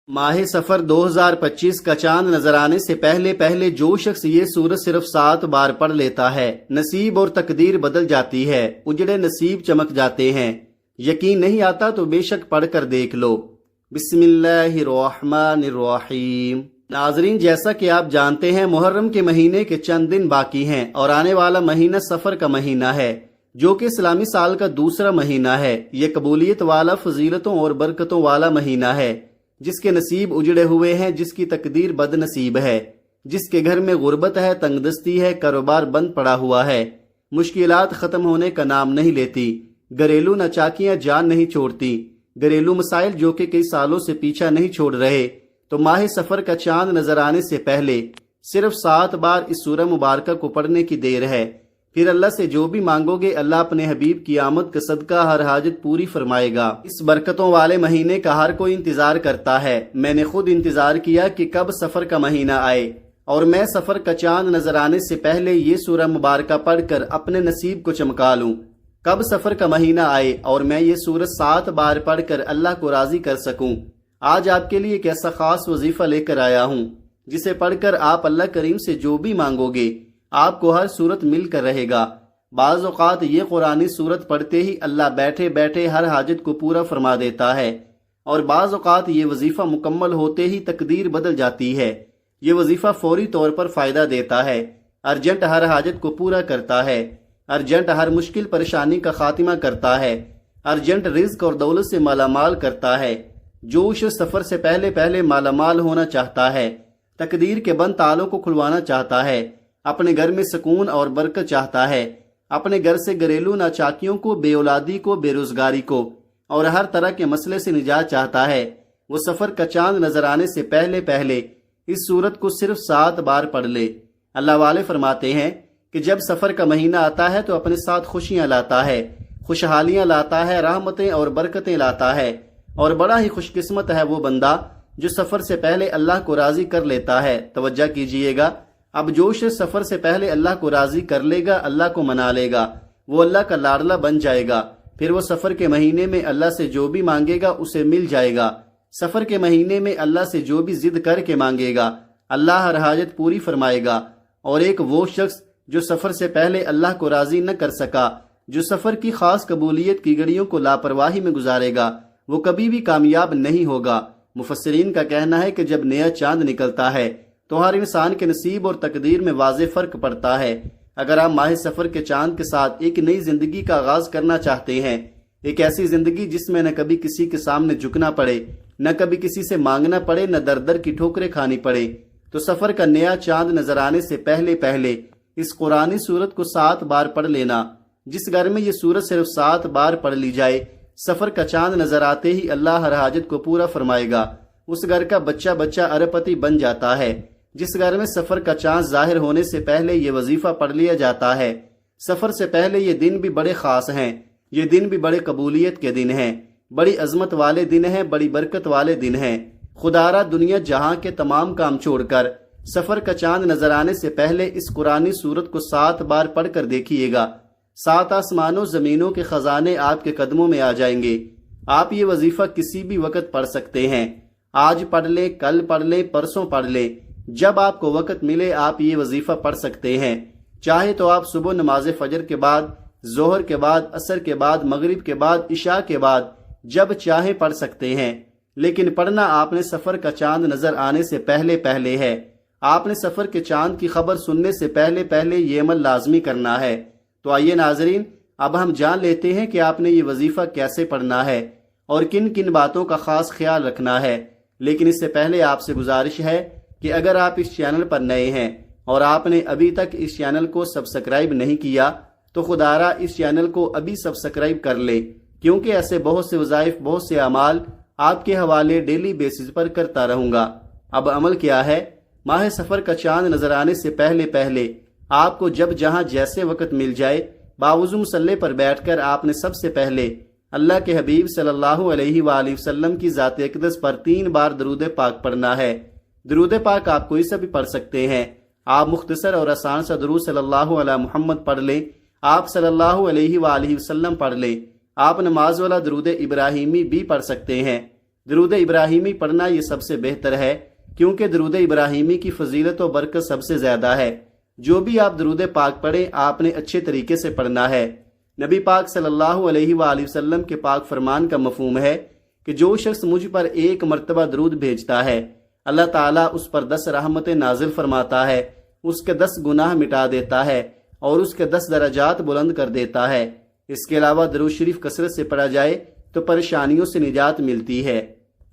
ماہ سفر 2025 کا چاند نظر آنے سے پہلے پہلے جو شخص یہ سورت صرف 7 بار پڑھ لیتا ہے، نصیب اور تقدیر بدل جاتی ہے، اجڑے نصیب چمک جاتے ہیں۔ یقین نہیں آتا تو بے شک پڑھ کر دیکھ لو۔ بسم اللہ الرحمن الرحیم۔ ناظرین، جیسا کہ آپ جانتے ہیں محرم کے مہینے کے چند دن باقی ہیں اور آنے والا مہینہ سفر کا مہینہ ہے، جو کہ اسلامی سال کا دوسرا مہینہ ہے۔ یہ قبولیت والا، فضیلتوں اور برکتوں والا مہینہ ہے، جس کے نصیب اجڑے ہوئے ہیں، جس کی تقدیر بد نصیب ہے، جس کے گھر میں غربت ہے، تنگ دستی ہے، کاروبار بند پڑا ہوا ہے، مشکلات ختم ہونے کا نام نہیں لیتی، گھریلو ناچاکیاں جان نہیں چھوڑتی، گھریلو مسائل جو کہ کئی سالوں سے پیچھا نہیں چھوڑ رہے، تو ماہ سفر کا چاند نظر آنے سے پہلے صرف 7 بار اس سورہ مبارکہ کو پڑھنے کی دیر ہے۔ پھر اللہ سے جو بھی مانگو گے، اللہ اپنے حبیب کی آمد کا صدقہ ہر حاجت پوری فرمائے گا۔ اس برکتوں والے مہینے کا ہر کوئی انتظار کرتا ہے۔ میں نے خود انتظار کیا کہ کب سفر کا مہینہ آئے اور میں سفر کا چاند نظر آنے سے پہلے یہ سورہ مبارکہ پڑھ کر اپنے نصیب کو چمکا لوں۔ کب سفر کا مہینہ آئے اور میں یہ سورت 7 بار پڑھ کر اللہ کو راضی کر سکوں۔ آج آپ کے لیے ایک ایسا خاص وظیفہ لے کر آیا ہوں، جسے پڑھ کر آپ اللہ کریم سے جو بھی مانگو گے، آپ کو ہر صورت مل کر رہے گا۔ بعض اوقات یہ قرآنی صورت پڑھتے ہی اللہ بیٹھے بیٹھے ہر حاجت کو پورا فرما دیتا ہے، اور بعض اوقات یہ وظیفہ مکمل ہوتے ہی تقدیر بدل جاتی ہے۔ یہ وظیفہ فوری طور پر فائدہ دیتا ہے، ارجنٹ ہر حاجت کو پورا کرتا ہے، ارجنٹ ہر مشکل پریشانی کا خاتمہ کرتا ہے، ارجنٹ رزق اور دولت سے مالا مال کرتا ہے۔ جو شخص سفر سے پہلے پہلے مالا مال ہونا چاہتا ہے، تقدیر کے بند تالوں کو کھلوانا چاہتا ہے، اپنے گھر میں سکون اور برکت چاہتا ہے، اپنے گھر سے گھریلو ناچاکیوں کو، بے اولادی کو، بے روزگاری کو اور ہر طرح کے مسئلے سے نجات چاہتا ہے، وہ سفر کا چاند نظر آنے سے پہلے پہلے اس سورت کو صرف 7 بار پڑھ لے۔ اللہ والے فرماتے ہیں کہ جب سفر کا مہینہ آتا ہے تو اپنے ساتھ خوشیاں لاتا ہے، خوشحالیاں لاتا ہے، رحمتیں اور برکتیں لاتا ہے، اور بڑا ہی خوش قسمت ہے وہ بندہ جو سفر سے پہلے اللہ کو راضی کر لیتا ہے۔ توجہ کیجئے گا، اب جو شخص سفر سے پہلے اللہ کو راضی کر لے گا، اللہ کو منا لے گا، وہ اللہ کا لاڈلا بن جائے گا۔ پھر وہ سفر کے مہینے میں اللہ سے جو بھی مانگے گا اسے مل جائے گا۔ سفر کے مہینے میں اللہ سے جو بھی ضد کر کے مانگے گا، اللہ ہر حاجت پوری فرمائے گا۔ اور ایک وہ شخص جو سفر سے پہلے اللہ کو راضی نہ کر سکا، جو سفر کی خاص قبولیت کی گھڑیوں کو لاپرواہی میں گزارے گا، وہ کبھی بھی کامیاب نہیں ہوگا۔ مفسرین کا کہنا ہے کہ جب نیا چاند نکلتا ہے تو ہر انسان کے نصیب اور تقدیر میں واضح فرق پڑتا ہے۔ اگر آپ ماہ سفر کے چاند کے ساتھ ایک نئی زندگی کا آغاز کرنا چاہتے ہیں، ایک ایسی زندگی جس میں نہ کبھی کسی کے سامنے جھکنا پڑے، نہ کبھی کسی سے مانگنا پڑے، نہ در در کی ٹھوکریں کھانی پڑے، تو سفر کا نیا چاند نظر آنے سے پہلے پہلے اس قرآنی سورت کو 7 بار پڑھ لینا۔ جس گھر میں یہ سورت صرف 7 بار پڑھ لی جائے، سفر کا چاند نظر آتے ہی اللہ ہر حاجت کو پورا فرمائے گا۔ اس گھر کا بچہ بچہ اربپتی بن جاتا ہے۔ جس گھر میں سفر کا چاند ظاہر ہونے سے پہلے یہ وظیفہ پڑھ لیا جاتا ہے، سفر سے پہلے یہ دن بھی بڑے خاص ہیں، یہ دن بھی بڑے قبولیت کے دن ہیں، بڑی عظمت والے دن ہیں، بڑی برکت والے دن ہیں۔ خدا را دنیا جہاں کے تمام کام چھوڑ کر سفر کا چاند نظر آنے سے پہلے اس قرآنی سورت کو 7 بار پڑھ کر دیکھیے گا۔ 7 آسمانوں زمینوں کے خزانے آپ کے قدموں میں آ جائیں گے۔ آپ یہ وظیفہ کسی بھی وقت پڑھ سکتے ہیں، آج پڑھ لیں، کل پڑھ لیں، پرسوں پڑھ لیں، جب آپ کو وقت ملے آپ یہ وظیفہ پڑھ سکتے ہیں۔ چاہے تو آپ صبح نماز فجر کے بعد، ظہر کے بعد، عصر کے بعد، مغرب کے بعد، عشاء کے بعد، جب چاہیں پڑھ سکتے ہیں، لیکن پڑھنا آپ نے سفر کا چاند نظر آنے سے پہلے پہلے ہے۔ آپ نے سفر کے چاند کی خبر سننے سے پہلے پہلے یہ عمل لازمی کرنا ہے۔ تو آئیے ناظرین، اب ہم جان لیتے ہیں کہ آپ نے یہ وظیفہ کیسے پڑھنا ہے اور کن کن باتوں کا خاص خیال رکھنا ہے۔ لیکن اس سے پہلے آپ سے گزارش ہے کہ اگر آپ اس چینل پر نئے ہیں اور آپ نے ابھی تک اس چینل کو سبسکرائب نہیں کیا تو خدا را اس چینل کو ابھی سبسکرائب کر لے، کیونکہ ایسے بہت سے وظائف، بہت سے اعمال آپ کے حوالے ڈیلی بیسز پر کرتا رہوں گا۔ اب عمل کیا ہے؟ ماہ سفر کا چاند نظر آنے سے پہلے پہلے آپ کو جب جہاں جیسے وقت مل جائے، باوضو مصلی پر بیٹھ کر آپ نے سب سے پہلے اللہ کے حبیب صلی اللہ علیہ وآلہ وسلم کی ذات اقدس پر 3 بار درود پاک پڑھنا ہے۔ درود پاک آپ کوئی سا بھی پڑھ سکتے ہیں۔ آپ مختصر اور آسان سا درود صلی اللہ علیہ محمد پڑھ لیں، آپ صلی اللہ علیہ وآلہ وسلم پڑھ لیں۔ آپ نماز والا درود ابراہیمی بھی پڑھ سکتے ہیں۔ درود ابراہیمی پڑھنا یہ سب سے بہتر ہے، کیونکہ درود ابراہیمی کی فضیلت و برکت سب سے زیادہ ہے۔ جو بھی آپ درود پاک پڑھیں آپ نے اچھے طریقے سے پڑھنا ہے۔ نبی پاک صلی اللہ علیہ وآلہ وسلم کے پاک فرمان کا مفہوم ہے کہ جو شخص مجھ پر ایک مرتبہ درود بھیجتا ہے اللہ تعالیٰ اس پر 10 رحمتیں نازل فرماتا ہے، اس کے 10 گناہ مٹا دیتا ہے اور اس کے 10 درجات بلند کر دیتا ہے۔ اس کے علاوہ درود شریف کثرت سے پڑھا جائے تو پریشانیوں سے نجات ملتی ہے۔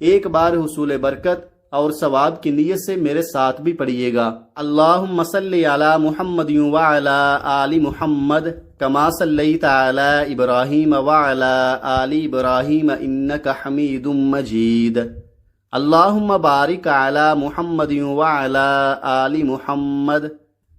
ایک بار حصول برکت اور ثواب کی نیت سے میرے ساتھ بھی پڑھیے گا۔ اللہم صلی علی محمد وعلی آل محمد کما صلیت علی ابراہیم وعلی آل ابراہیم انک حمید مجید۔ اللہم بارک علی محمد وعلی آل محمد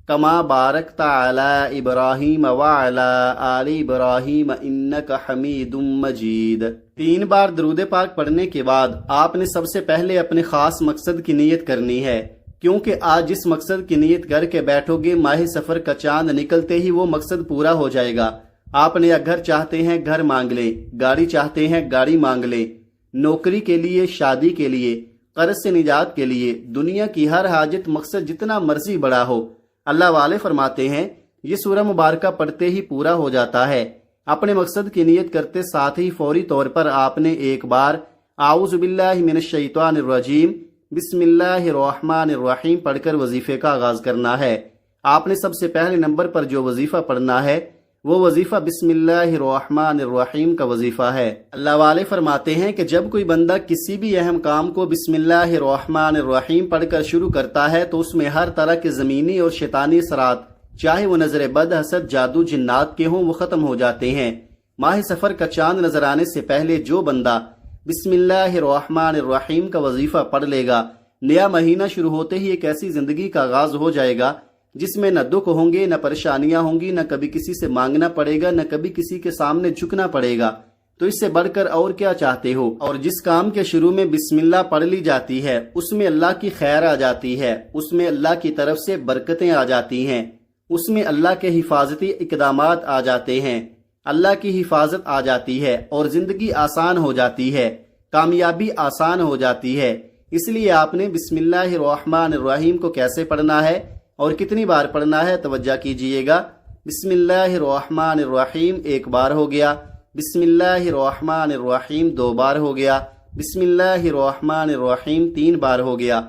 کما بارکت علی ابراہیم وعلی آل ابراہیم انک حمید مجید۔ 3 بار درود پاک پڑھنے کے بعد آپ نے سب سے پہلے اپنے خاص مقصد کی نیت کرنی ہے، کیونکہ آج جس مقصد کی نیت کر کے بیٹھو گے ماہ سفر کا چاند نکلتے ہی وہ مقصد پورا ہو جائے گا۔ آپ نیا گھر چاہتے ہیں گھر مانگ لیں، گاڑی چاہتے ہیں گاڑی مانگ لیں، نوکری کے لیے، شادی کے لیے، قرض سے نجات کے لیے، دنیا کی ہر حاجت مقصد جتنا مرضی بڑا ہو، اللہ والے فرماتے ہیں یہ سورہ مبارکہ پڑھتے ہی پورا ہو جاتا ہے۔ اپنے مقصد کی نیت کرتے ساتھ ہی فوری طور پر آپ نے ایک بار اعوذ باللہ من الشیطان الرجیم بسم اللہ الرحمن الرحیم پڑھ کر وظیفے کا آغاز کرنا ہے۔ آپ نے سب سے پہلے نمبر پر جو وظیفہ پڑھنا ہے وہ وظیفہ بسم اللہ الرحمن الرحیم کا وظیفہ ہے۔ اللہ والے فرماتے ہیں کہ جب کوئی بندہ کسی بھی اہم کام کو بسم اللہ الرحمن الرحیم پڑھ کر شروع کرتا ہے تو اس میں ہر طرح کے زمینی اور شیطانی اثرات، چاہے وہ نظر بد، حسد، جادو، جنات کے ہوں، وہ ختم ہو جاتے ہیں۔ ماہ سفر کا چاند نظر آنے سے پہلے جو بندہ بسم اللہ الرحمن الرحیم کا وظیفہ پڑھ لے گا، نیا مہینہ شروع ہوتے ہی ایک ایسی زندگی کا آغاز ہو جائے گا جس میں نہ دکھ ہوں گے، نہ پریشانیاں ہوں گی، نہ کبھی کسی سے مانگنا پڑے گا، نہ کبھی کسی کے سامنے جھکنا پڑے گا۔ تو اس سے بڑھ کر اور کیا چاہتے ہو؟ اور جس کام کے شروع میں بسم اللہ پڑھ لی جاتی ہے اس میں اللہ کی خیر آ جاتی ہے، اس میں اللہ کی طرف سے برکتیں آ جاتی ہیں، اس میں اللہ کے حفاظتی اقدامات آ جاتے ہیں، اللہ کی حفاظت آ جاتی ہے اور زندگی آسان ہو جاتی ہے، کامیابی آسان ہو جاتی ہے۔ اس لیے آپ نے بسم اللہ الرحمن الرحیم کو کیسے پڑھنا ہے اور کتنی بار پڑھنا ہے توجہ کیجئے گا۔ بسم اللہ الرحمن الرحیم 1 بار ہو گیا، بسم اللہ الرحمن الرحیم 2 بار ہو گیا، بسم اللہ الرحمن الرحیم 3 بار ہو گیا۔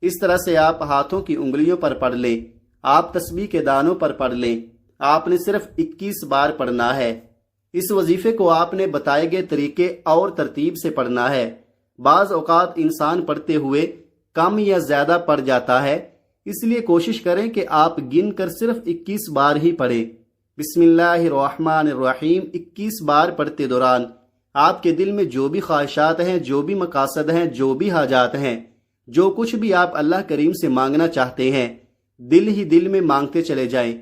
اس طرح سے آپ ہاتھوں کی انگلیوں پر پڑھ لیں، آپ تسبیح کے دانوں پر پڑھ لیں۔ آپ نے صرف 21 بار پڑھنا ہے۔ اس وظیفے کو آپ نے بتائے گئے طریقے اور ترتیب سے پڑھنا ہے۔ بعض اوقات انسان پڑھتے ہوئے کم یا زیادہ پڑھ جاتا ہے، اس لیے کوشش کریں کہ آپ گن کر صرف 21 بار ہی پڑھیں۔ بسم اللہ الرحمن الرحیم 21 بار پڑھتے دوران آپ کے دل میں جو بھی خواہشات ہیں، جو بھی مقاصد ہیں، جو بھی حاجات ہیں، جو کچھ بھی آپ اللہ کریم سے مانگنا چاہتے ہیں، دل ہی دل میں مانگتے چلے جائیں۔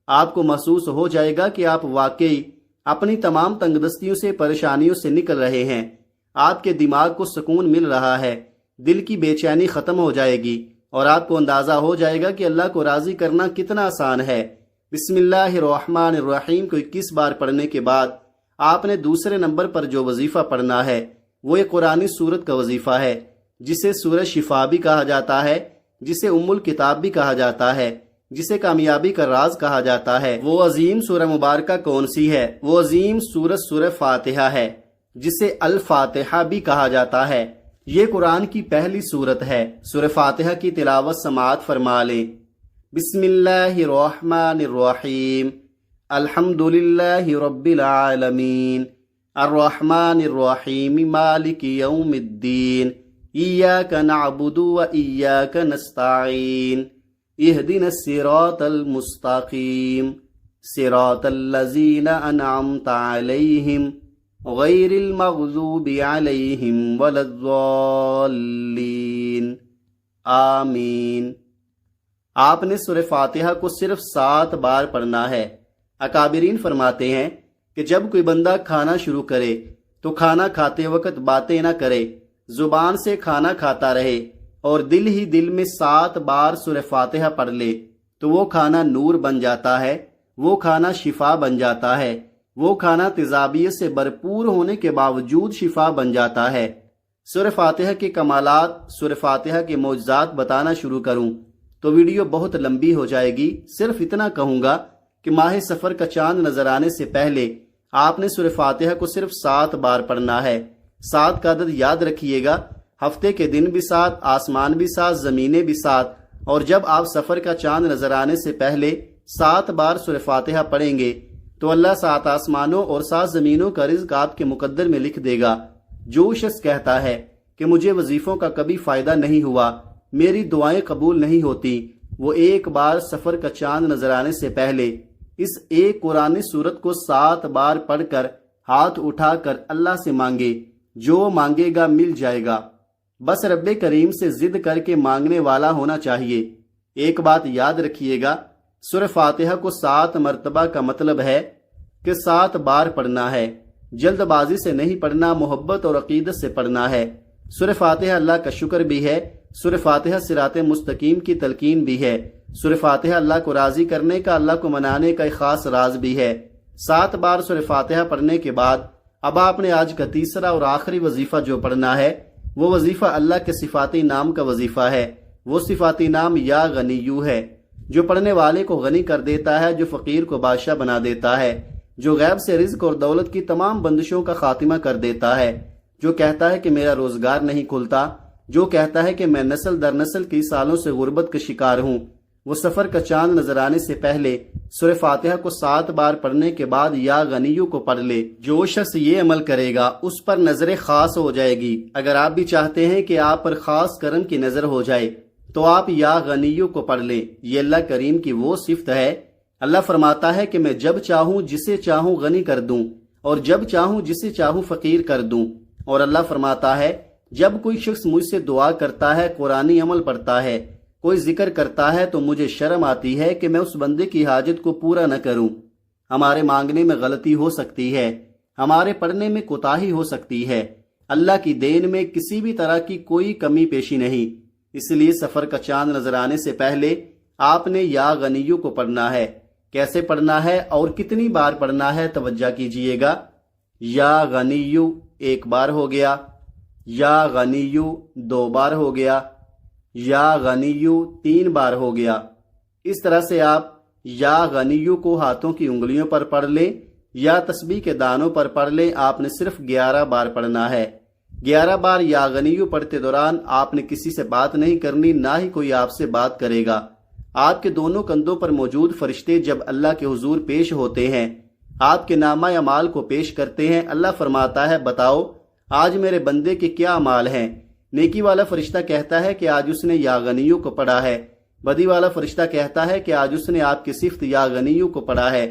آپ کو محسوس ہو جائے گا کہ آپ واقعی اپنی تمام تنگ دستیوں سے، پریشانیوں سے نکل رہے ہیں۔ آپ کے دماغ کو سکون مل رہا ہے، دل کی بے چینی ختم ہو جائے گی اور آپ کو اندازہ ہو جائے گا کہ اللہ کو راضی کرنا کتنا آسان ہے۔ بسم اللہ الرحمن الرحیم کو 21 بار پڑھنے کے بعد آپ نے دوسرے نمبر پر جو وظیفہ پڑھنا ہے وہ ایک قرآنی سورت کا وظیفہ ہے، جسے سورہ شفا بھی کہا جاتا ہے، جسے ام الکتاب بھی کہا جاتا ہے، جسے کامیابی کا راز کہا جاتا ہے۔ وہ عظیم سورہ مبارکہ کون سی ہے؟ وہ عظیم سورہ فاتحہ ہے، جسے الفاتحہ بھی کہا جاتا ہے۔ یہ قرآن کی پہلی سورت ہے۔ سورہ فاتحہ کی تلاوت سماعت فرما لیں۔ بسم اللہ الرحمن الرحیم، الحمدللہ رب العالمین، الرحمن الرحیم، مالک یوم الدین، ایاک نعبد و ایاک نستعین، اہدنا الصراط المستقیم، صراط الذین انعمت علیہم غیر المغضوب علیہم ولا الضالین، آمین۔ آپ نے سورہ فاتحہ کو صرف 7 بار پڑھنا ہے۔ اکابرین فرماتے ہیں کہ جب کوئی بندہ کھانا شروع کرے تو کھانا کھاتے وقت باتیں نہ کرے، زبان سے کھانا کھاتا رہے اور دل ہی دل میں 7 بار سورہ فاتحہ پڑھ لے تو وہ کھانا نور بن جاتا ہے، وہ کھانا شفا بن جاتا ہے، وہ کھانا تیزابیت سے بھرپور ہونے کے باوجود شفا بن جاتا ہے۔ سورہ فاتحہ کے کمالات، سورہ فاتحہ کے معجزات بتانا شروع کروں تو ویڈیو بہت لمبی ہو جائے گی۔ صرف اتنا کہوں گا کہ ماہ سفر کا چاند نظر آنے سے پہلے آپ نے سورہ فاتحہ کو صرف 7 بار پڑھنا ہے۔ 7 کا عدد یاد رکھیے گا، ہفتے کے دن بھی 7، آسمان بھی 7، زمینیں بھی 7، اور جب آپ سفر کا چاند نظر آنے سے پہلے 7 بار سورہ فاتحہ پڑھیں گے تو اللہ 7 آسمانوں اور 7 زمینوں کا رزق آپ کے مقدر میں لکھ دے گا۔ جو شخص کہتا ہے کہ مجھے وظیفوں کا کبھی فائدہ نہیں ہوا، میری دعائیں قبول نہیں ہوتی، وہ ایک بار سفر کا چاند نظر آنے سے پہلے اس ایک قرآنی سورت کو 7 بار پڑھ کر ہاتھ اٹھا کر اللہ سے مانگے، جو مانگے گا مل جائے گا۔ بس رب کریم سے ضد کر کے مانگنے والا ہونا چاہیے۔ ایک بات یاد رکھیے گا، سورہ فاتحہ کو 7 مرتبہ کا مطلب ہے کہ 7 بار پڑھنا ہے۔ جلد بازی سے نہیں پڑھنا، محبت اور عقیدت سے پڑھنا ہے۔ سورہ فاتحہ اللہ کا شکر بھی ہے، سورہ فاتحہ صراط مستقیم کی تلقین بھی ہے، سورہ فاتحہ اللہ کو راضی کرنے کا، اللہ کو منانے کا ایک خاص راز بھی ہے۔ 7 بار سورہ فاتحہ پڑھنے کے بعد اب آپ نے آج کا تیسرا اور آخری وظیفہ جو پڑھنا ہے، وہ وظیفہ اللہ کے صفاتی نام کا وظیفہ ہے۔ وہ صفاتی نام یا غنیو ہے، جو پڑھنے والے کو غنی کر دیتا ہے، جو فقیر کو بادشاہ بنا دیتا ہے، جو غیب سے رزق اور دولت کی تمام بندشوں کا خاتمہ کر دیتا ہے، جو کہتا ہے کہ میرا روزگار نہیں کھلتا، جو کہتا ہے کہ میں نسل در نسل کئی سالوں سے غربت کا شکار ہوں، وہ سفر کا چاند نظر آنے سے پہلے سورہ فاتحہ کو 7 بار پڑھنے کے بعد یا غنیو کو پڑھ لے۔ جو شخص یہ عمل کرے گا اس پر نظر خاص ہو جائے گی۔ اگر آپ بھی چاہتے ہیں کہ آپ پر خاص کرم کی نظر ہو جائے تو آپ یا غنیو کو پڑھ لیں۔ یہ اللہ کریم کی وہ صفت ہے۔ اللہ فرماتا ہے کہ میں جب چاہوں جسے چاہوں غنی کر دوں اور جب چاہوں جسے چاہوں فقیر کر دوں۔ اور اللہ فرماتا ہے جب کوئی شخص مجھ سے دعا کرتا ہے، قرآنی عمل پڑھتا ہے، کوئی ذکر کرتا ہے تو مجھے شرم آتی ہے کہ میں اس بندے کی حاجت کو پورا نہ کروں۔ ہمارے مانگنے میں غلطی ہو سکتی ہے، ہمارے پڑھنے میں کوتاہی ہو سکتی ہے، اللہ کی دین میں کسی بھی طرح کی کوئی کمی پیشی نہیں۔ اس لیے سفر کا چاند نظر آنے سے پہلے آپ نے یا غنیو کو پڑھنا ہے۔ کیسے پڑھنا ہے اور کتنی بار پڑھنا ہے توجہ کیجئے گا۔ یا غنیو 1 بار ہو گیا، یا غنیو 2 بار ہو گیا، یا غنیو 3 بار ہو گیا۔ اس طرح سے آپ یا غنیو کو ہاتھوں کی انگلیوں پر پڑھ لیں یا تسبیح کے دانوں پر پڑھ لیں۔ آپ نے صرف 11 بار پڑھنا ہے۔ 11 بار یا غنیو پڑھتے دوران آپ نے کسی سے بات نہیں کرنی، نہ ہی کوئی آپ سے بات کرے گا۔ آپ کے دونوں کندھوں پر موجود فرشتے جب اللہ کے حضور پیش ہوتے ہیں، آپ کے نامہ اعمال کو پیش کرتے ہیں۔ اللہ فرماتا ہے بتاؤ آج میرے بندے کے کیا اعمال ہیں؟ نیکی والا فرشتہ کہتا ہے کہ آج اس نے یا غنیو کو پڑھا ہے۔ بدی والا فرشتہ کہتا ہے کہ آج اس نے آپ کی صفت یا غنیو کو پڑھا ہے۔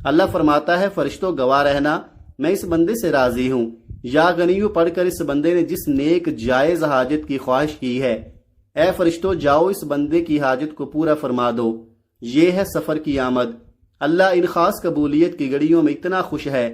اللہ فرماتا ہے فرشتوں گواہ رہنا، میں اس بندے سے راضی ہوں۔ یا غنیو پڑھ کر اس بندے نے جس نیک جائز حاجت کی خواہش کی ہے، اے فرشتوں جاؤ اس بندے کی حاجت کو پورا فرما دو۔ یہ ہے سفر کی آمد۔ اللہ ان خاص قبولیت کی گھڑیوں میں اتنا خوش ہے۔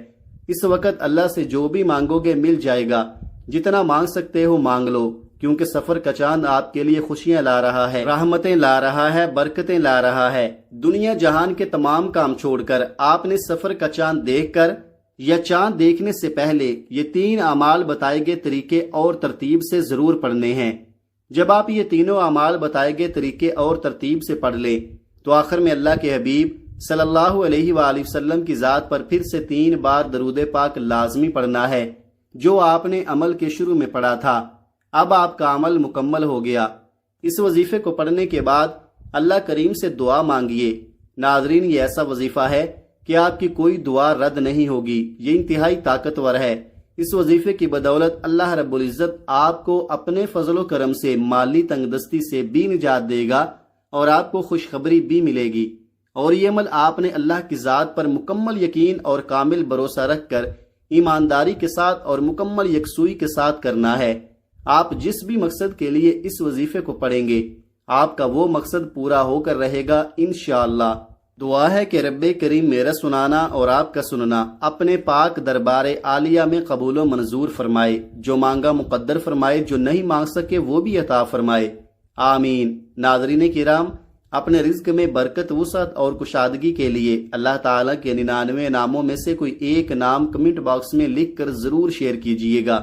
اس وقت اللہ سے جو بھی مانگو گے مل جائے گا۔ جتنا مانگ سکتے ہو مانگ لو، کیونکہ سفر کا چاند آپ کے لیے خوشیاں لا رہا ہے، رحمتیں لا رہا ہے، برکتیں لا رہا ہے۔ دنیا جہان کے تمام کام چھوڑ کر آپ نے سفر کا چاند دیکھ کر یا چاند دیکھنے سے پہلے یہ 3 اعمال بتائے گئے طریقے اور ترتیب سے ضرور پڑھنے ہیں۔ جب آپ یہ تینوں اعمال بتائے گئے طریقے اور ترتیب سے پڑھ لیں تو آخر میں اللہ کے حبیب صلی اللہ علیہ وآلہ وسلم کی ذات پر پھر سے 3 بار درود پاک لازمی پڑھنا ہے، جو آپ نے عمل کے شروع میں پڑھا تھا۔ اب آپ کا عمل مکمل ہو گیا۔ اس وظیفے کو پڑھنے کے بعد اللہ کریم سے دعا مانگیے۔ ناظرین یہ ایسا وظیفہ ہے کہ آپ کی کوئی دعا رد نہیں ہوگی۔ یہ انتہائی طاقتور ہے۔ اس وظیفے کی بدولت اللہ رب العزت آپ کو اپنے فضل و کرم سے مالی تنگ دستی سے بھی نجات دے گا اور آپ کو خوشخبری بھی ملے گی۔ اور یہ عمل آپ نے اللہ کی ذات پر مکمل یقین اور کامل بھروسہ رکھ کر ایمانداری کے ساتھ اور مکمل یکسوئی کے ساتھ کرنا ہے۔ آپ جس بھی مقصد کے لیے اس وظیفے کو پڑھیں گے آپ کا وہ مقصد پورا ہو کر رہے گا انشاءاللہ۔ دعا ہے کہ رب کریم میرا سنانا اور آپ کا سننا اپنے پاک دربار عالیہ میں قبول و منظور فرمائے، جو مانگا مقدر فرمائے، جو نہیں مانگ سکے وہ بھی عطا فرمائے، آمین۔ ناظرین کرام، اپنے رزق میں برکت، وسعت اور کشادگی کے لیے اللہ تعالیٰ کے 99 ناموں میں سے کوئی ایک نام کمنٹ باکس میں لکھ کر ضرور شیئر کیجئے گا۔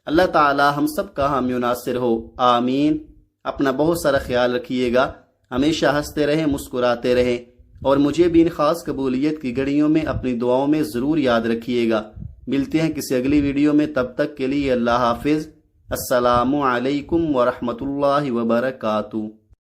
اللہ تعالی ہم سب کا حامی و ناصر ہو، آمین۔ اپنا بہت سارا خیال رکھیے گا، ہمیشہ ہنستے رہیں، مسکراتے رہیں، اور مجھے بھی ان خاص قبولیت کی گھڑیوں میں اپنی دعاؤں میں ضرور یاد رکھیے گا۔ ملتے ہیں کسی اگلی ویڈیو میں، تب تک کے لیے اللہ حافظ۔ السلام علیکم ورحمۃ اللہ وبرکاتہ۔